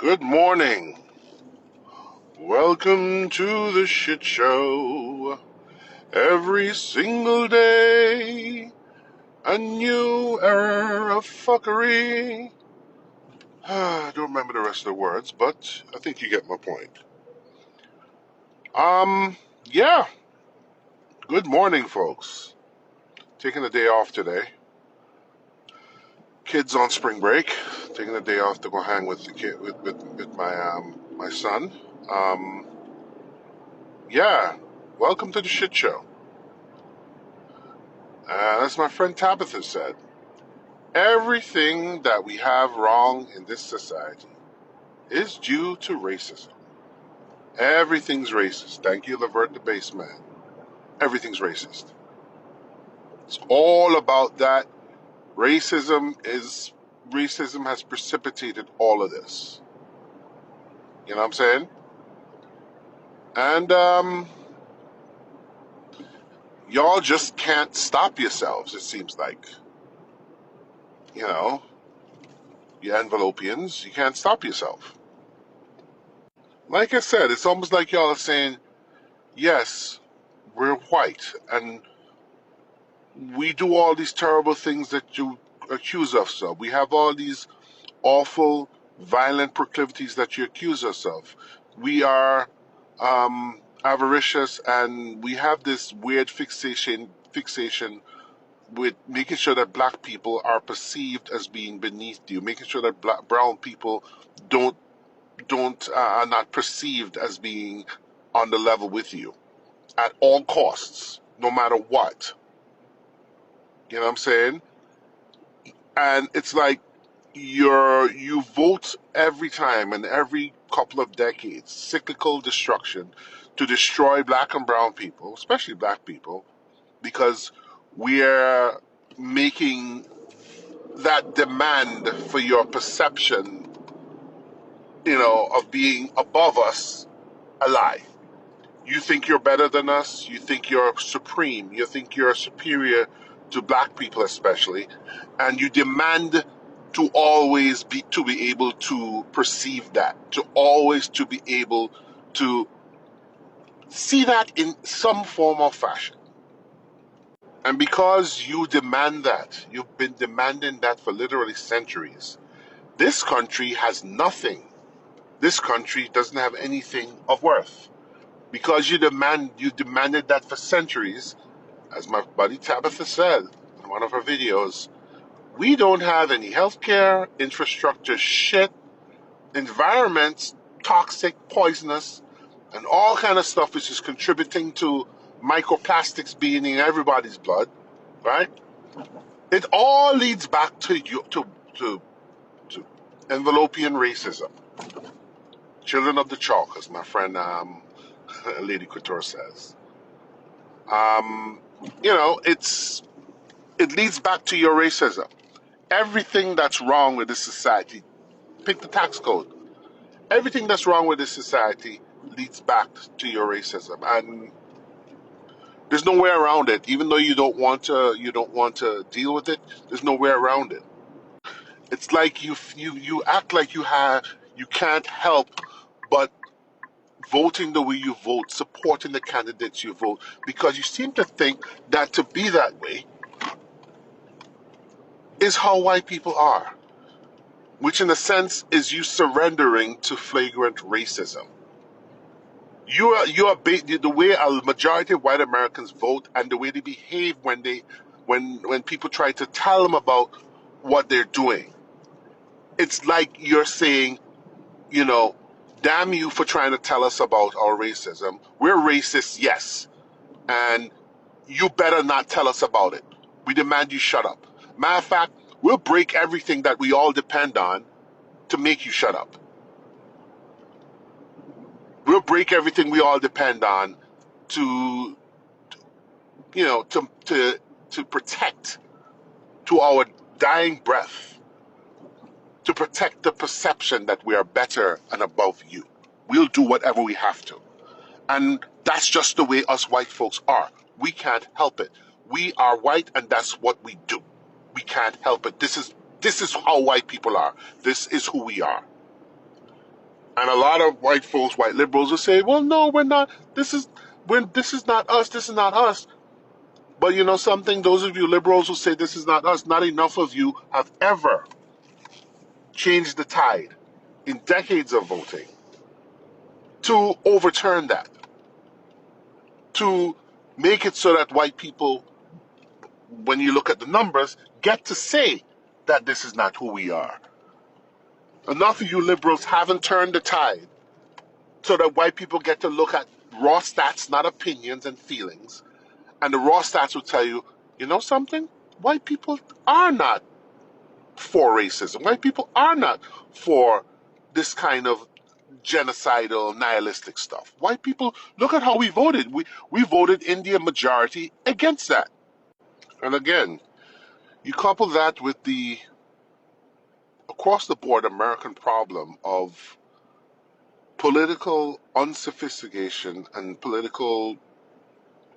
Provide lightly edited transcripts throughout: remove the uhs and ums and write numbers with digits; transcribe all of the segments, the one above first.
Good morning. Welcome to the shit show. Every single day, a new era of fuckery. I don't remember the rest of the words, but I think you get my point. Yeah. Good morning, folks. Taking the day off today. Kids on spring break. Taking the day off to go hang with the kid with my son. Yeah. Welcome to the shit show. As my friend Tabitha said, everything that we have wrong in this society is due to racism. Everything's racist. Thank you, Levert the Baseman. Everything's racist. It's all about that. Racism has precipitated all of this. You know what I'm saying? And y'all just can't stop yourselves, it seems like. You know, you envelopians, you can't stop yourself. Like I said, it's almost like y'all are saying, yes, we're white, and we do all these terrible things that you accuse us of. We have all these awful, violent proclivities that you accuse us of. We are avaricious, and we have this weird fixation with making sure that black people are perceived as being beneath you, making sure that brown people are not perceived as being on the level with you at all costs, no matter what. You know what I'm saying? And it's like you vote every time and every couple of decades, cyclical destruction to destroy black and brown people, especially black people, because we're making that demand for your perception, of being above us a lie. You think you're better than us. You think you're supreme. You think you're superior to black people, especially, and you demand to always be able to perceive that, to be able to see that in some form or fashion. And because you demand that, you've been demanding that for literally centuries. This country has nothing. This country doesn't have anything of worth. Because you demanded that for centuries, as my buddy Tabitha said in one of her videos, we don't have any healthcare, infrastructure shit, environments, toxic, poisonous, and all kind of stuff which is contributing to microplastics being in everybody's blood, right? It all leads back to to envelopian racism. Children of the chalk, as my friend Lady Couture says. It leads back to your racism. Everything that's wrong with this society, pick the tax code. Everything that's wrong with this society leads back to your racism, and there's no way around it. Even though you don't want to deal with it, there's no way around it. It's like you act like you can't help but voting the way you vote, supporting the candidates you vote, because you seem to think that to be that way is how white people are, which in a sense is you surrendering to flagrant racism. The way a majority of white Americans vote and the way they behave when people try to tell them about what they're doing. It's like you're saying, damn you for trying to tell us about our racism. We're racist, yes, and you better not tell us about it. We demand you shut up. Matter of fact, we'll break everything that we all depend on to make you shut up. We'll break everything we all depend on to to protect, to our dying breath, to protect the perception that we are better and above you. We'll do whatever we have to. And that's just the way us white folks are. We can't help it. We are white, and that's what we do. We can't help it. This is how white people are. This is who we are. And a lot of white folks, white liberals will say, well, no, we're not, this is not us, this is not us. But you know something, those of you liberals who say this is not us, not enough of you have ever changed the tide in decades of voting to overturn that, to make it so that white people, when you look at the numbers, get to say that this is not who we are. Enough of you liberals haven't turned the tide so that white people get to look at raw stats, not opinions and feelings. And the raw stats will tell you, you know something? White people are not for racism. White people are not for this kind of genocidal, nihilistic stuff. White people, look at how we voted. We voted in the majority against that. And again, you couple that with the across the board American problem of political unsophistication and political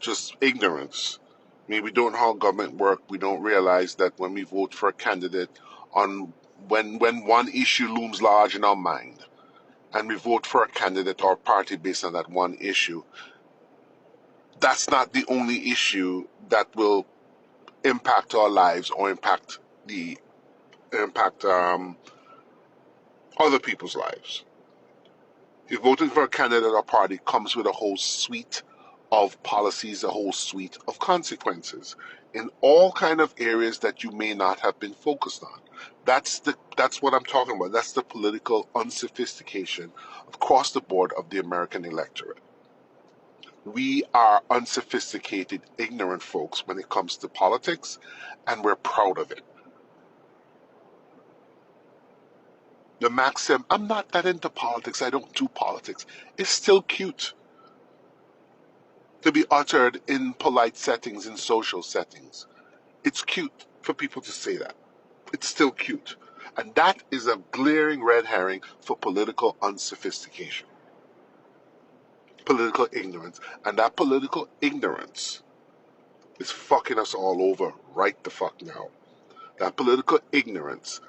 just ignorance. I mean, we don't know how government work. We don't realize that when we vote for a candidate on when one issue looms large in our mind, and we vote for a candidate or party based on that one issue, that's not the only issue that will impact our lives or impact other people's lives. If voting for a candidate or party comes with a whole suite of policies, a whole suite of consequences in all kind of areas that you may not have been focused on. That's what I'm talking about. That's the political unsophistication across the board of the American electorate. We are unsophisticated, ignorant folks when it comes to politics, and we're proud of it. The maxim, I'm not that into politics, I don't do politics, is still cute to be uttered in polite settings, in social settings. It's cute for people to say that. It's still cute. And that is a glaring red herring for political unsophistication, political ignorance. And that political ignorance is fucking us all over right the fuck now. That political ignorance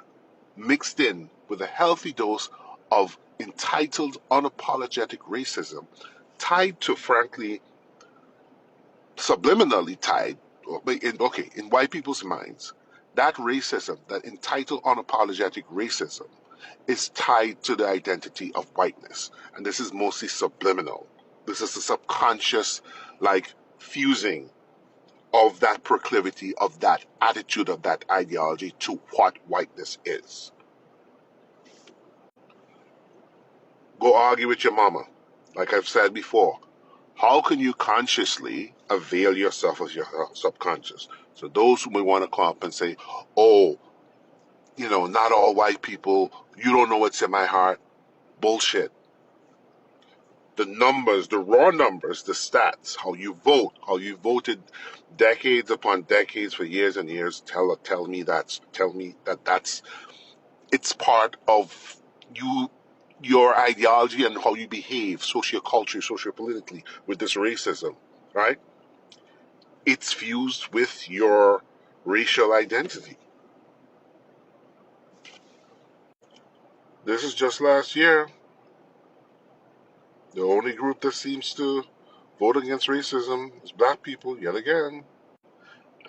mixed in with a healthy dose of entitled, unapologetic racism tied to, frankly, subliminally tied, in white people's minds, that racism, that entitled, unapologetic racism, is tied to the identity of whiteness. And this is mostly subliminal. This is a subconscious, fusing of that proclivity, of that attitude, of that ideology to what whiteness is. Go argue with your mama. Like I've said before, how can you consciously avail yourself of your subconscious? So those who may want to come up and say, oh, not all white people, you don't know what's in my heart. Bullshit. The numbers, the raw numbers, the stats, how you vote, how you voted decades upon decades for years and years, tell me that it's part of your ideology and how you behave socioculturally, sociopolitically with this racism, right? It's fused with your racial identity. This is just last year. The only group that seems to vote against racism is black people, yet again.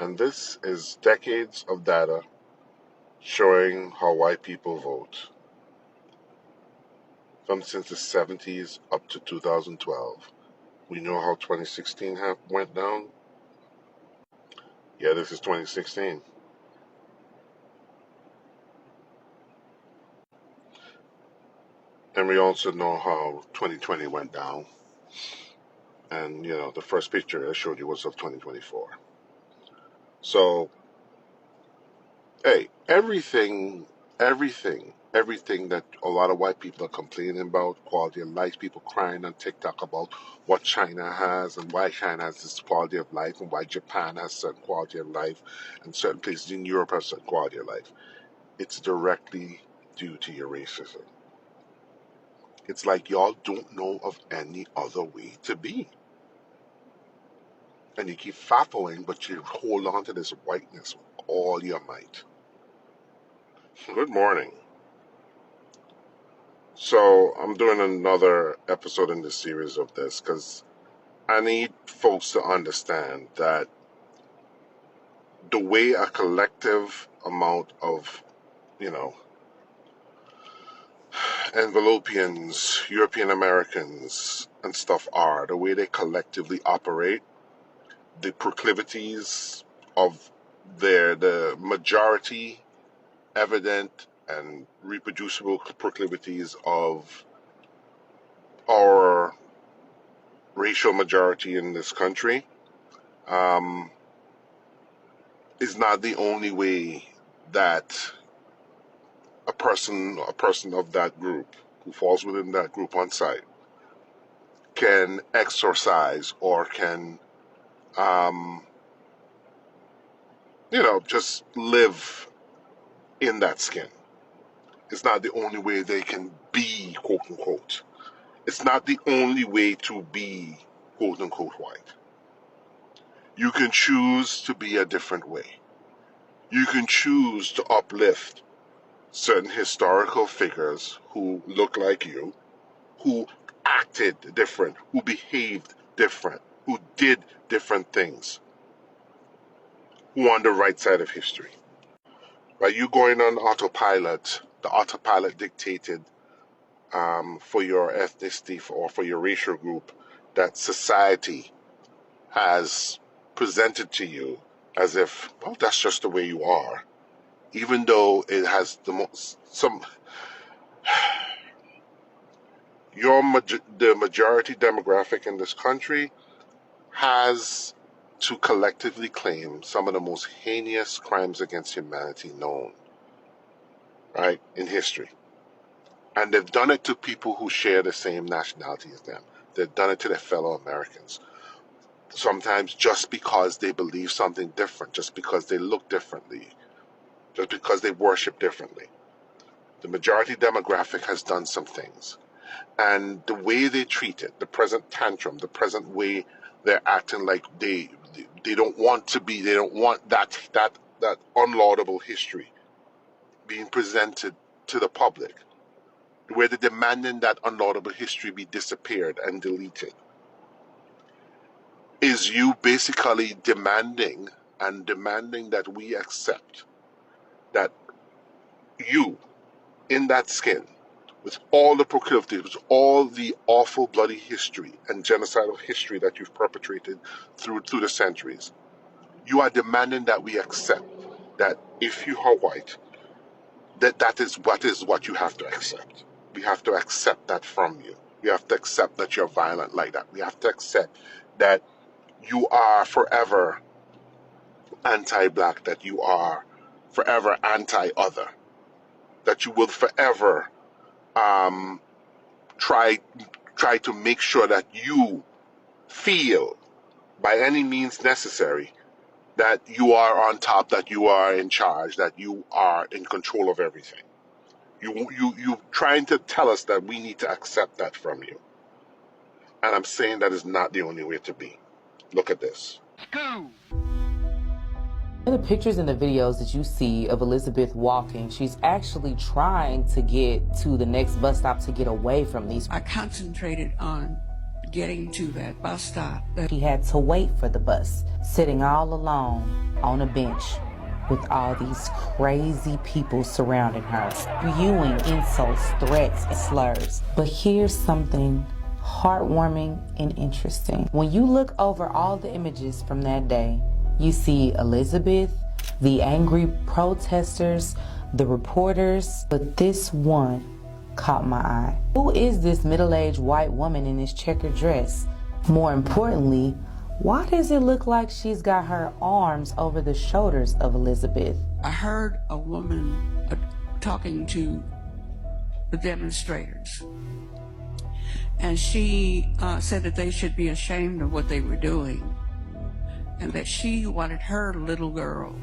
And this is decades of data showing how white people vote. From since the 70s up to 2012. We know how 2016 went down. Yeah, this is 2016. And we also know how 2020 went down. And, the first picture I showed you was of 2024. So, hey, everything that a lot of white people are complaining about, quality of life, people crying on TikTok about what China has and why China has this quality of life and why Japan has certain quality of life and certain places in Europe have certain quality of life. It's directly due to your racism. It's like y'all don't know of any other way to be. And you keep faffling, but you hold on to this whiteness with all your might. Good morning. So I'm doing another episode in the series of this because I need folks to understand that the way a collective amount of, you know, Envelopians, European Americans, and stuff are, the way they collectively operate, the proclivities of the majority evident and reproducible proclivities of our racial majority in this country is not the only way that a person of that group who falls within that group on site can exercise or can just live in that skin. It's not the only way they can be, quote unquote. It's not the only way to be, quote unquote, white. You can choose to be a different way. You can choose to uplift certain historical figures who look like you, who acted different, who behaved different, who did different things, who are on the right side of history. By you going on autopilot, the autopilot dictated for your ethnicity or for your racial group that society has presented to you as if, well, that's just the way you are, even though it has the majority demographic in this country has to collectively claim some of the most heinous crimes against humanity known, right, in history. And they've done it to people who share the same nationality as them. They've done it to their fellow Americans. Sometimes just because they believe something different, just because they look differently, just because they worship differently. The majority demographic has done some things. And the way they treat it, the present tantrum, the present way they're acting like they don't want to be, they don't want that unlaudable history being presented to the public, where they're demanding that unlaudable history be disappeared and deleted, is you basically demanding that we accept that you, in that skin, with all the proclivities, with all the awful bloody history and genocidal history that you've perpetrated through the centuries, you are demanding that we accept that if you are white, that is what you have to accept. We have to accept that from you. We have to accept that you're violent like that. We have to accept that you are forever anti-black, that you are forever anti-other, that you will forever try to make sure that you feel by any means necessary that you are on top, that you are in charge, that you are in control of everything. You trying to tell us that we need to accept that from you. And I'm saying that is not the only way to be. Look at this. In the pictures and the videos that you see of Elizabeth walking, she's actually trying to get to the next bus stop to get away from these. I concentrated on getting to that bus stop. She had to wait for the bus, sitting all alone on a bench with all these crazy people surrounding her, spewing insults, threats, and slurs. But here's something heartwarming and interesting. When you look over all the images from that day, you see Elizabeth, the angry protesters, the reporters, but this one caught my eye. Who is this middle-aged white woman in this checkered dress? More importantly, why does it look like she's got her arms over the shoulders of Elizabeth? I heard a woman talking to the demonstrators, and she said that they should be ashamed of what they were doing, and that she wanted her little girl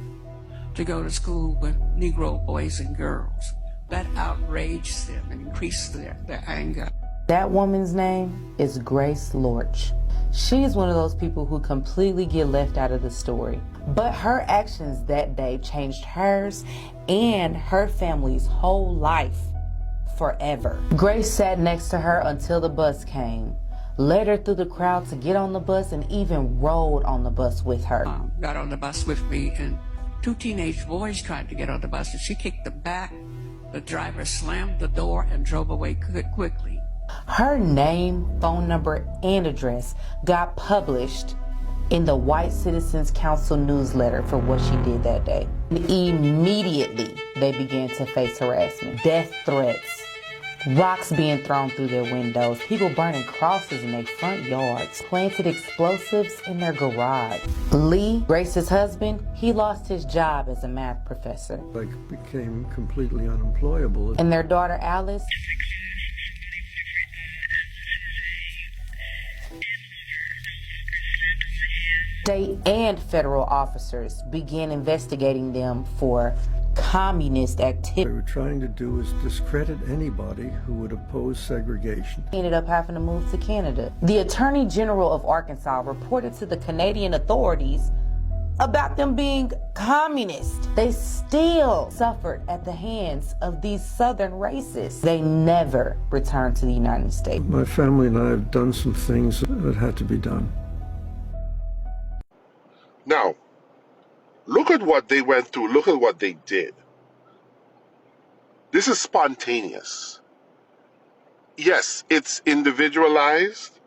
to go to school with Negro boys and girls. That outraged them and increased their anger. That woman's name is Grace Lorch. She is one of those people who completely get left out of the story. But her actions that day changed hers and her family's whole life forever. Grace sat next to her until the bus came, led her through the crowd to get on the bus, and even rode on the bus with her. Got on the bus with me, and two teenage boys tried to get on the bus, and she kicked them back. The driver slammed the door and drove away quickly. Her name, phone number, and address got published in the White Citizens Council newsletter for what she did that day. And immediately, they began to face harassment, death threats, rocks being thrown through their windows, people burning crosses in their front yards, planted explosives in their garage. Lee, Grace's husband, he lost his job as a math professor. I became completely unemployable. And their daughter Alice, state and federal officers began investigating them for communist What activity. they were trying to do is discredit anybody who would oppose segregation. Ended up having to move to Canada. The Attorney General of Arkansas reported to the Canadian authorities about them being communist. They still suffered at the hands of these Southern racists. They never returned to the United States. My family and I have done some things that had to be done. Now, look at what they went through. Look at what they did. This is spontaneous. Yes, it's individualized,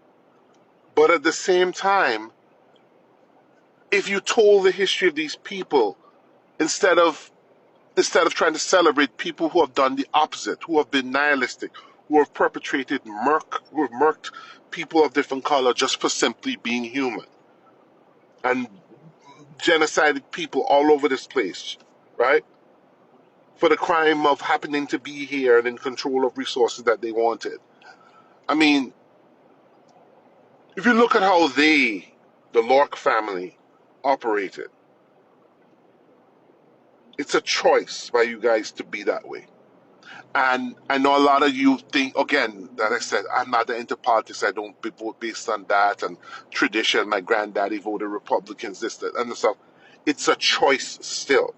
but at the same time, if you told the history of these people, instead of trying to celebrate people who have done the opposite, who have been nihilistic, who have perpetrated who have murked people of different color just for simply being human, and genocided people all over this place, right? For the crime of happening to be here and in control of resources that they wanted. I mean, if you look at how the Lork family, operated, it's a choice by you guys to be that way. And I know a lot of you think, again, that I said, I'm not into politics, I don't vote based on that, and tradition, my granddaddy voted Republicans, this, that, and stuff. It's a choice still.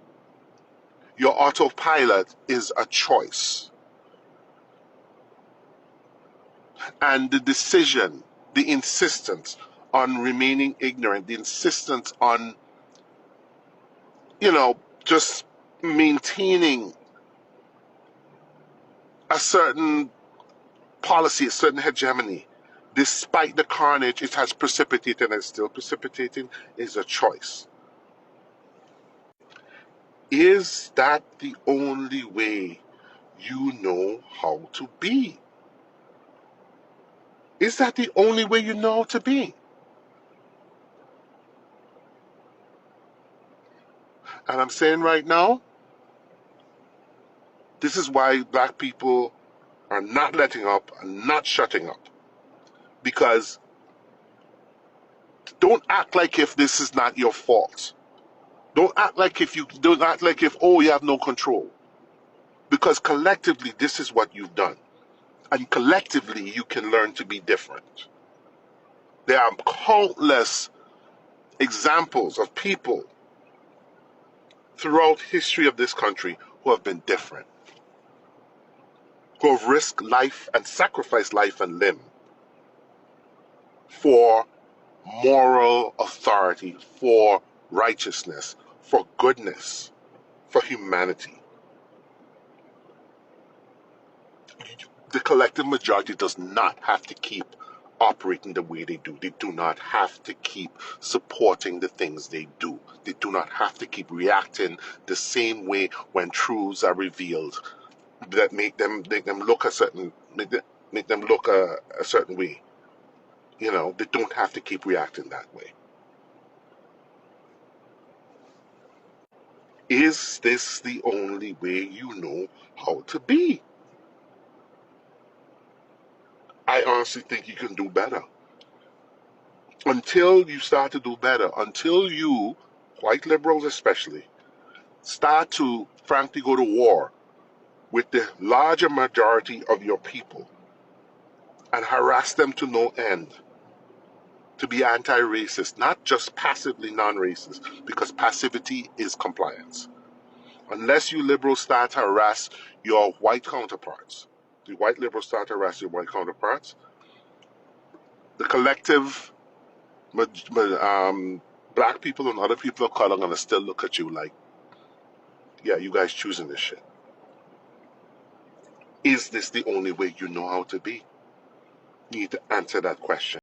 Your autopilot is a choice. And the decision, the insistence on remaining ignorant, the insistence on, just maintaining a certain policy, a certain hegemony, despite the carnage it has precipitated and is still precipitating, is a choice. Is that the only way you know how to be? Is that the only way you know how to be? And I'm saying right now, this is why black people are not letting up and not shutting up. Because don't act like if this is not your fault. Don't act like if you have no control. Because collectively, this is what you've done. And collectively, you can learn to be different. There are countless examples of people throughout history of this country who have been different, who have risked life and sacrificed life and limb for moral authority, for righteousness, for goodness, for humanity. The collective majority does not have to keep operating the way they do. They do not have to keep supporting the things they do. They do not have to keep reacting the same way when truths are revealed that make them look a certain way. They don't have to keep reacting that way. Is this the only way you know how to be? I honestly think you can do better. Until you start to do better, until you, white liberals especially, start to frankly go to war with the larger majority of your people and harass them to no end, to be anti-racist, not just passively non-racist, because passivity is compliance. Unless you liberals start to harass your white counterparts the white liberals start arresting white counterparts, the collective black people and other people of color are going to still look at you like, yeah, you guys choosing this shit. Is this the only way you know how to be? You need to answer that question.